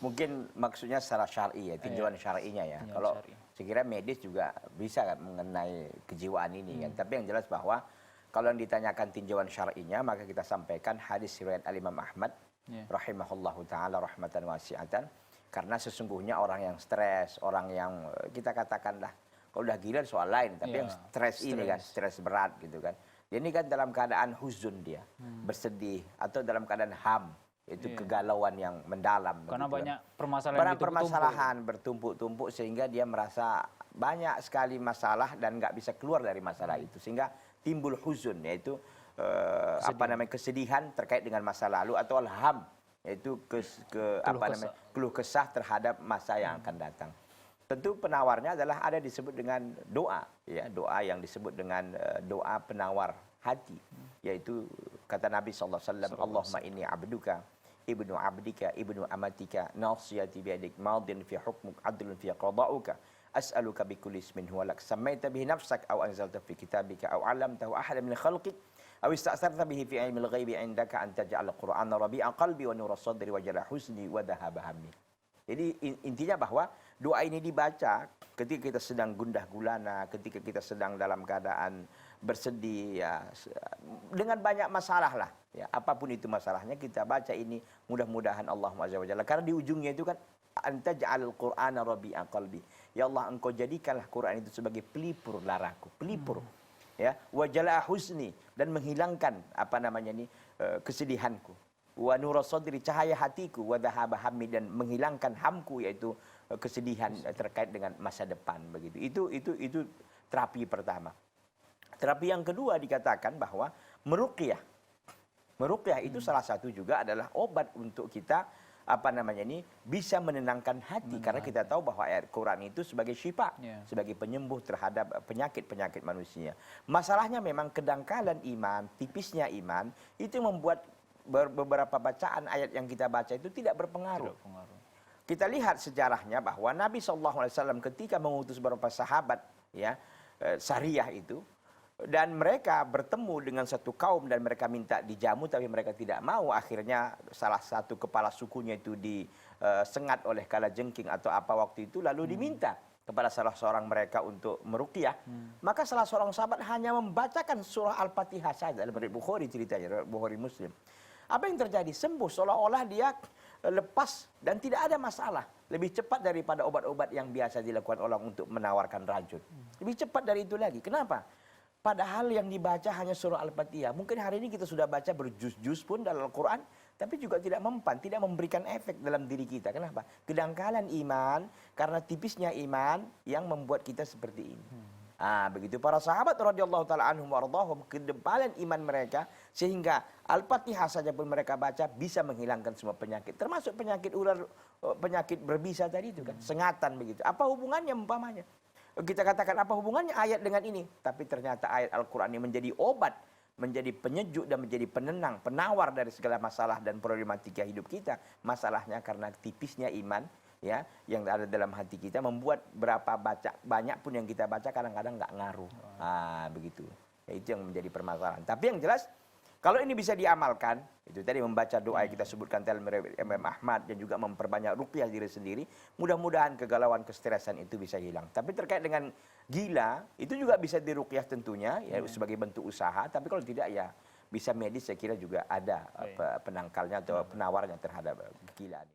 Mungkin maksudnya secara syar'i ya, tinjauan syar'inya ya. Kalau saya kira medis juga bisa kan mengenai kejiwaan ini kan. Tapi yang jelas bahwa kalau yang ditanyakan tinjauan syar'inya, maka kita sampaikan hadis riwayat Al-Imam Ahmad rahimahullahu taala rahmatan wasi'atan. Karena sesungguhnya orang yang stres, orang yang kita katakanlah kalau udah gila soal lain, tapi yang stres ini kan, stres berat gitu kan. Ini kan dalam keadaan huzun dia, bersedih atau dalam keadaan ham, itu kegalauan yang mendalam. Karena banyak permasalahan bertumpuk-tumpuk sehingga dia merasa banyak sekali masalah dan nggak bisa keluar dari masalah itu, sehingga timbul huzun, yaitu kesedihan terkait dengan masa lalu, atau al-ham, yaitu keluh kesah terhadap masa yang akan datang. Tentu penawarnya adalah ada disebut dengan doa, ya, doa yang disebut dengan doa penawar hati, yaitu kata Nabi SAW, Allahumma inni abduka, ibnu abdika, ibnu amatika, nasiyati biadik, madin fi hukmuk, adlun fi qada'uka, as'aluka bikulli ismin huwa lak, sammaita bihi nafsak, aw anzalta fi kitabika, aw alamtahu ahadan min khalqik, aw ista'sarta bihi fi ilmil ghaibi indaka, an taj'al al-Qur'ana rabi'a qalbi wa nura sadri wa jala huzni wa dhahaba hammi. Jadi intinya bahwa doa ini dibaca ketika kita sedang gundah gulana, ketika kita sedang dalam keadaan bersedih, ya, dengan banyak masalah lah, ya, apapun itu masalahnya, kita baca ini, mudah-mudahan Allah Azza wa Jalla, karena di ujungnya itu kan anta ja'alul Qur'ana rabi'a qalbi, ya Allah engkau jadikanlah Quran itu sebagai pelipur laraku, pelipur, ya, wa jala husni, dan menghilangkan kesedihanku, wa nura sadri, cahaya hatiku, wa dhahaba hammi, dan menghilangkan hamku, yaitu kesedihan terkait dengan masa depan, begitu. Itu terapi pertama. Terapi yang kedua dikatakan bahwa meruqyah. Meruqyah itu salah satu juga adalah obat untuk kita bisa menenangkan hati, karena kita tahu bahwa ayat Quran itu sebagai syifa, sebagai penyembuh terhadap penyakit-penyakit manusia. Masalahnya memang kedangkalan iman, tipisnya iman, itu membuat beberapa bacaan ayat yang kita baca itu tidak berpengaruh. Kita lihat sejarahnya bahwa Nabi SAW ketika mengutus beberapa sahabat, ya, Sariyah itu, dan mereka bertemu dengan satu kaum dan mereka minta dijamu tapi mereka tidak mau. Akhirnya salah satu kepala sukunya itu disengat oleh kalajengking atau apa waktu itu, lalu diminta kepada salah seorang mereka untuk meruqyah. Maka salah seorang sahabat hanya membacakan surah Al-Fatihah saja. Dalam Bukhari ceritanya, Bukhari Muslim. Apa yang terjadi? Sembuh, seolah-olah dia lepas dan tidak ada masalah. Lebih cepat daripada obat-obat yang biasa dilakukan orang untuk menawarkan racun. Lebih cepat dari itu lagi. Kenapa? Padahal yang dibaca hanya surah Al-Fatihah. Mungkin hari ini kita sudah baca berjuz-juz pun dalam Al-Quran, tapi juga tidak mempan, tidak memberikan efek dalam diri kita. Kenapa? Kedangkalan iman, karena tipisnya iman yang membuat kita seperti ini. Begitu para sahabat radhiyallahu taala anhum wardahum, kedebalan iman mereka sehingga Al-Fatihah saja pun mereka baca bisa menghilangkan semua penyakit, termasuk penyakit ular, penyakit berbisa tadi itu kan, sengatan begitu. Apa hubungannya umpamanya? Kita katakan apa hubungannya ayat dengan ini? Tapi ternyata ayat Al-Qur'an ini menjadi obat, menjadi penyejuk dan menjadi penenang, penawar dari segala masalah dan problematika hidup kita. Masalahnya karena tipisnya iman, ya, yang ada dalam hati kita, membuat banyak pun yang kita baca kadang-kadang nggak ngaruh. Begitu. Ya, itu yang menjadi permasalahan. Tapi yang jelas kalau ini bisa diamalkan, itu tadi membaca doa yang kita sebutkan dalam Imam Ahmad dan juga memperbanyak ruqyah diri sendiri, mudah-mudahan kegalauan, kestresan itu bisa hilang. Tapi terkait dengan gila, itu juga bisa diruqyah tentunya, ya, sebagai bentuk usaha. Tapi kalau tidak, ya bisa medis, saya kira juga ada penangkalnya atau penawarnya terhadap kegilaan.